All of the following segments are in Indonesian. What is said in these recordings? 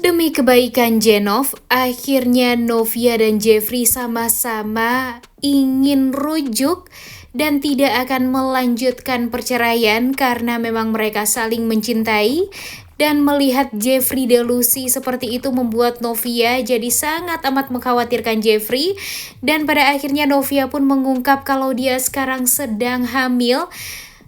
Demi kebaikan Jenov, akhirnya Novia dan Jeffrey sama-sama ingin rujuk dan tidak akan melanjutkan perceraian karena memang mereka saling mencintai. Dan melihat Jeffrey delusi seperti itu membuat Novia jadi sangat amat mengkhawatirkan Jeffrey. Dan pada akhirnya Novia pun mengungkap kalau dia sekarang sedang hamil.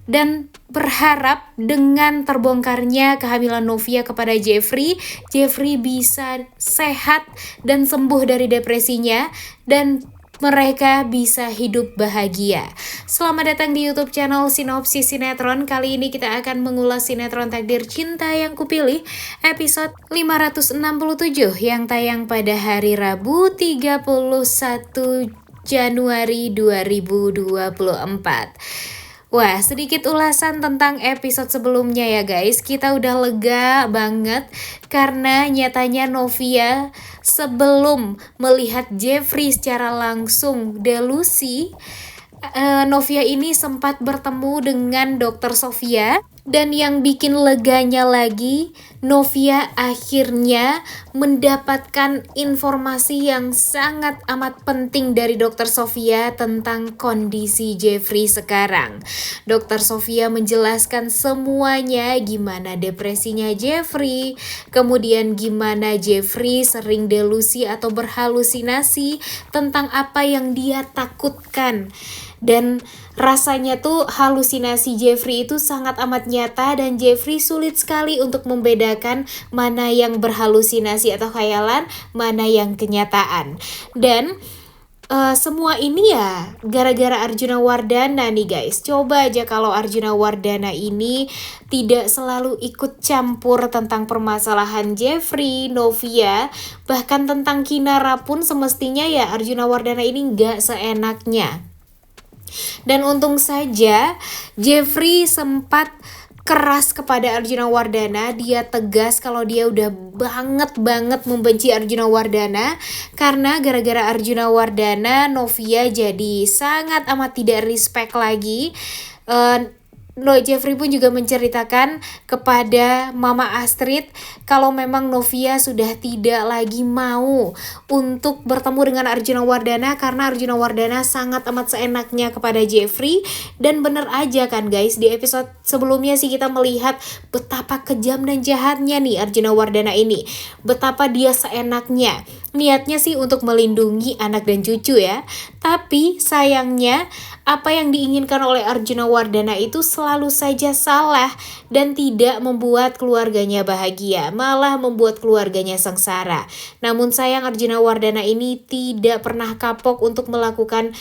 Dan berharap dengan terbongkarnya kehamilan Novia kepada Jeffrey, Jeffrey bisa sehat dan sembuh dari depresinya dan mereka bisa hidup bahagia. Selamat datang di YouTube channel Sinopsis Sinetron. Kali ini kita akan mengulas sinetron Takdir Cinta Yang Kupilih episode 567 yang tayang pada hari Rabu 31 Januari 2024. Wah, sedikit ulasan tentang episode sebelumnya ya guys. Kita udah lega banget karena nyatanya Novia sebelum melihat Jeffrey secara langsung delusi, Novia ini sempat bertemu dengan Dokter Sofia. Dan yang bikin leganya lagi, Novia akhirnya mendapatkan informasi yang sangat amat penting dari Dokter Sofia tentang kondisi Jeffrey sekarang. Dokter Sofia menjelaskan semuanya, gimana depresinya Jeffrey, kemudian gimana Jeffrey sering delusi atau berhalusinasi tentang apa yang dia takutkan. Dan rasanya tuh halusinasi Jeffrey itu sangat amat nyata dan Jeffrey sulit sekali untuk membedakan mana yang berhalusinasi atau khayalan, mana yang kenyataan. Dan semua ini ya gara-gara Arjuna Wardana nih guys. Coba aja kalau Arjuna Wardana ini tidak selalu ikut campur tentang permasalahan Jeffrey, Novia, bahkan tentang Kinara pun semestinya ya Arjuna Wardana ini nggak seenaknya. Dan untung saja Jeffrey sempat keras kepada Arjuna Wardana. Dia tegas kalau dia udah banget membenci Arjuna Wardana. Karena gara-gara Arjuna Wardana, Novia jadi sangat amat tidak respect lagi. Jeffrey pun juga menceritakan kepada Mama Astrid kalau memang Novia sudah tidak lagi mau untuk bertemu dengan Arjuna Wardana karena Arjuna Wardana sangat amat seenaknya kepada Jeffrey. Dan bener aja kan guys, di episode sebelumnya sih kita melihat betapa kejam dan jahatnya nih Arjuna Wardana ini. Betapa dia seenaknya. Niatnya sih untuk melindungi anak dan cucu ya. Tapi sayangnya apa yang diinginkan oleh Arjuna Wardana itu selalu saja salah dan tidak membuat keluarganya bahagia, malah membuat keluarganya sengsara. Namun sayang Arjuna Wardana ini tidak pernah kapok untuk melakukan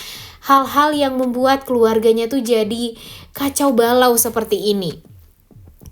hal-hal yang membuat keluarganya tuh jadi kacau balau seperti ini.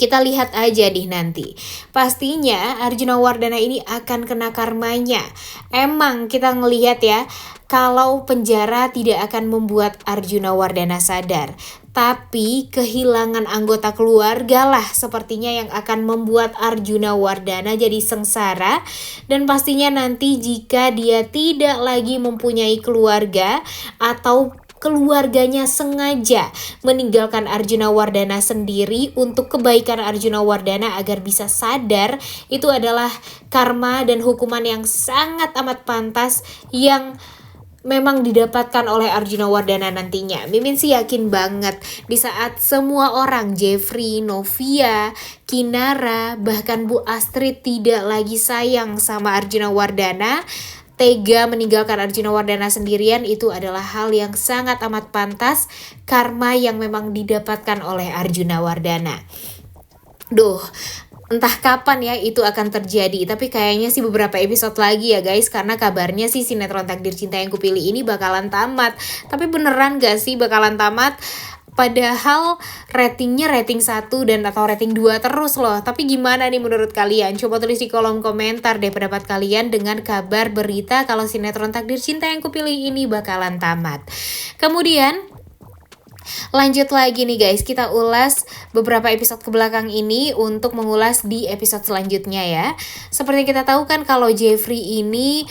Kita lihat aja nih nanti. Pastinya Arjuna Wardana ini akan kena karmanya. Emang kita ngelihat ya, kalau penjara tidak akan membuat Arjuna Wardana sadar. Tapi kehilangan anggota keluarga lah sepertinya yang akan membuat Arjuna Wardana jadi sengsara. Dan pastinya nanti jika dia tidak lagi mempunyai keluarga atau keluarganya sengaja meninggalkan Arjuna Wardana sendiri untuk kebaikan Arjuna Wardana agar bisa sadar, itu adalah karma dan hukuman yang sangat amat pantas yang memang didapatkan oleh Arjuna Wardana nantinya. Mimin sih yakin banget di saat semua orang, Jeffrey, Novia, Kinara, bahkan Bu Astrid tidak lagi sayang sama Arjuna Wardana, tega meninggalkan Arjuna Wardana sendirian, itu adalah hal yang sangat amat pantas, karma yang memang didapatkan oleh Arjuna Wardana. Duh, entah kapan ya itu akan terjadi, tapi kayaknya sih beberapa episode lagi ya guys, karena kabarnya sih sinetron Takdir Cinta Yang Kupilih ini bakalan tamat. Tapi beneran gak sih bakalan tamat? Padahal ratingnya rating 1 dan atau rating 2 terus loh. Tapi gimana nih menurut kalian? Coba tulis di kolom komentar deh pendapat kalian dengan kabar berita kalau sinetron Takdir Cinta Yang Kupilih ini bakalan tamat. Kemudian Lanjut lagi nih guys, kita ulas beberapa episode ke belakang ini untuk mengulas di episode selanjutnya ya. Seperti kita tahu kan kalau Jeffrey ini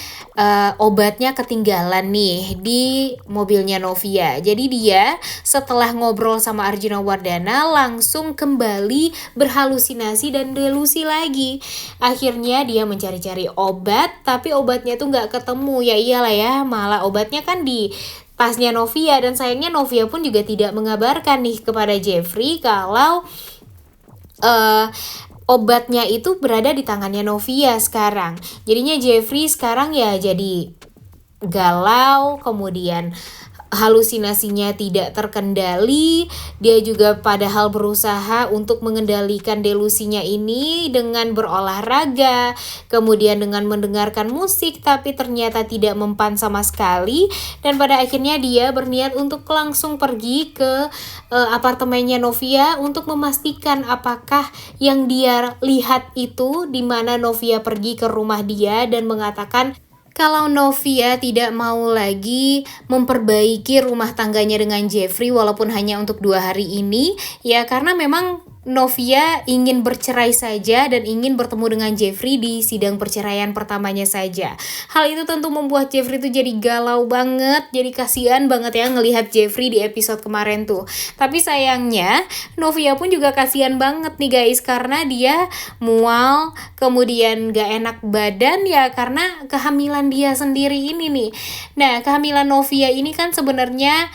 obatnya ketinggalan nih di mobilnya Novia. Jadi dia setelah ngobrol sama Arjuna Wardana langsung kembali berhalusinasi dan delusi lagi. Akhirnya dia mencari-cari obat, tapi obatnya tuh nggak ketemu. Ya iyalah ya, malah obatnya kan di tasnya Novia, dan sayangnya Novia pun juga tidak mengabarkan nih kepada Jeffrey kalau obatnya itu berada di tangannya Novia sekarang. Jadinya Jeffrey sekarang ya jadi galau, kemudian halusinasinya tidak terkendali. Dia juga padahal berusaha untuk mengendalikan delusinya ini dengan berolahraga, kemudian dengan mendengarkan musik, tapi ternyata tidak mempan sama sekali. Dan pada akhirnya dia berniat untuk langsung pergi ke apartemennya Novia untuk memastikan apakah yang dia lihat itu, di mana Novia pergi ke rumah dia dan mengatakan kalau Novia tidak mau lagi memperbaiki rumah tangganya dengan Jeffrey walaupun hanya untuk 2 hari ini, ya karena memang Novia ingin bercerai saja dan ingin bertemu dengan Jeffrey di sidang perceraian pertamanya saja. Hal itu tentu membuat Jeffrey tuh jadi galau banget, jadi kasihan banget ya ngelihat Jeffrey di episode kemarin tuh. Tapi sayangnya Novia pun juga kasihan banget nih guys, karena dia mual, kemudian gak enak badan ya karena kehamilan dia sendiri ini nih. Nah, kehamilan Novia ini kan sebenarnya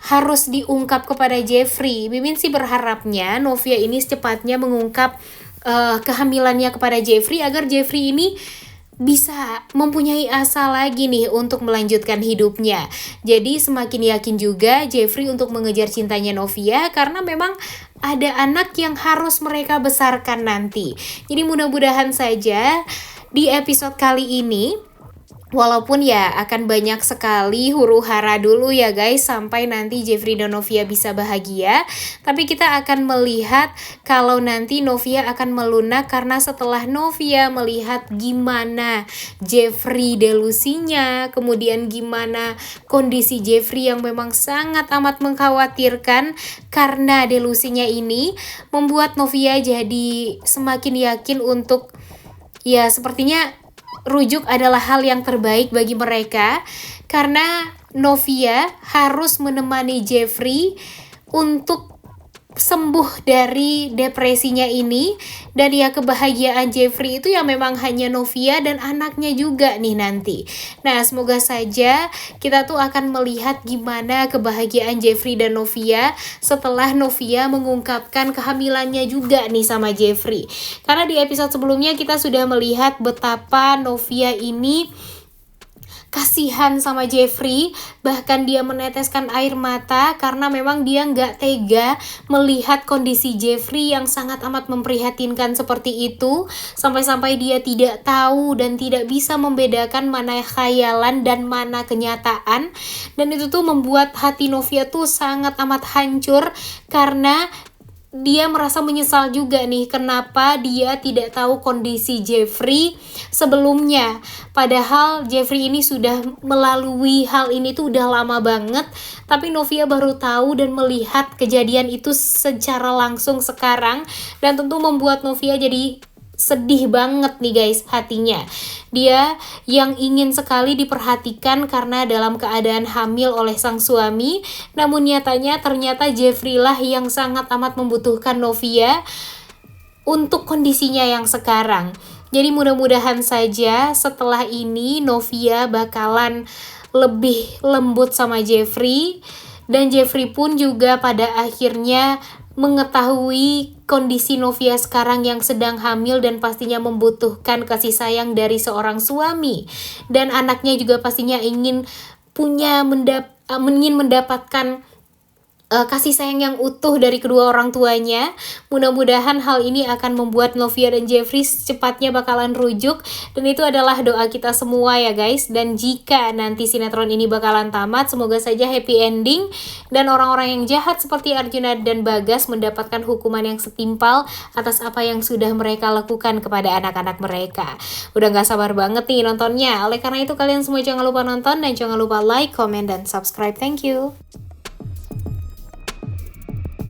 harus diungkap kepada Jeffrey. Mimin sih berharapnya Novia ini secepatnya mengungkap kehamilannya kepada Jeffrey agar Jeffrey ini bisa mempunyai asa lagi nih untuk melanjutkan hidupnya. Jadi semakin yakin juga Jeffrey untuk mengejar cintanya Novia karena memang ada anak yang harus mereka besarkan nanti. Jadi mudah-mudahan saja di episode kali ini, walaupun ya akan banyak sekali huru-hara dulu ya guys sampai nanti Jeffrey dan Novia bisa bahagia, tapi kita akan melihat kalau nanti Novia akan melunak karena setelah Novia melihat gimana Jeffrey delusinya, kemudian gimana kondisi Jeffrey yang memang sangat amat mengkhawatirkan karena delusinya ini, membuat Novia jadi semakin yakin untuk ya sepertinya rujuk adalah hal yang terbaik bagi mereka karena Novia harus menemani Jeffrey untuk sembuh dari depresinya ini, dan ya kebahagiaan Jeffrey itu ya memang hanya Novia dan anaknya juga nih nanti. Nah, semoga saja kita tuh akan melihat gimana kebahagiaan Jeffrey dan Novia setelah Novia mengungkapkan kehamilannya juga nih sama Jeffrey. Karena di episode sebelumnya kita sudah melihat betapa Novia ini kasihan sama Jeffrey, bahkan dia meneteskan air mata karena memang dia nggak tega melihat kondisi Jeffrey yang sangat amat memprihatinkan seperti itu, sampai-sampai dia tidak tahu dan tidak bisa membedakan mana khayalan dan mana kenyataan. Dan itu tuh membuat hati Novia tuh sangat amat hancur karena dia merasa menyesal juga nih kenapa dia tidak tahu kondisi Jeffrey sebelumnya. Padahal Jeffrey ini sudah melalui hal ini tuh udah lama banget, tapi Novia baru tahu dan melihat kejadian itu secara langsung sekarang, dan tentu membuat Novia jadi sedih banget nih guys hatinya. Dia yang ingin sekali diperhatikan karena dalam keadaan hamil oleh sang suami, namun nyatanya ternyata Jeffrey lah yang sangat amat membutuhkan Novia untuk kondisinya yang sekarang. Jadi mudah-mudahan saja setelah ini Novia bakalan lebih lembut sama Jeffrey, dan Jeffrey pun juga pada akhirnya mengetahui kondisi Novia sekarang yang sedang hamil dan pastinya membutuhkan kasih sayang dari seorang suami, dan anaknya juga pastinya ingin mendapatkan kasih sayang yang utuh dari kedua orang tuanya. Mudah-mudahan hal ini akan membuat Novia dan Jeffrey secepatnya bakalan rujuk, dan itu adalah doa kita semua ya guys. Dan jika nanti sinetron ini bakalan tamat, semoga saja happy ending dan orang-orang yang jahat seperti Arjuna dan Bagas mendapatkan hukuman yang setimpal atas apa yang sudah mereka lakukan kepada anak-anak mereka. Udah gak sabar banget nih nontonnya. Oleh karena itu kalian semua jangan lupa nonton dan jangan lupa like, comment, dan subscribe. Thank you.